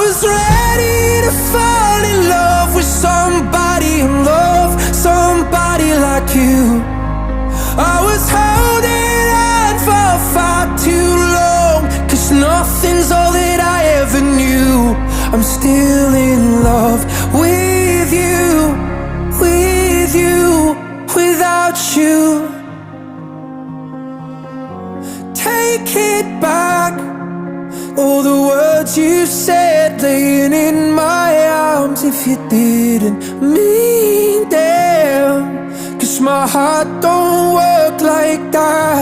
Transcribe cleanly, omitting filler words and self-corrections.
was ready to fall in love with somebody and love somebody like you. I was holding on for far too long, 'cause nothing's all that I ever knew. I'm still in love with you, without you. Take it back, all the words you said laying in my arms, if you didn't mean them, 'cause my heart don't work like that.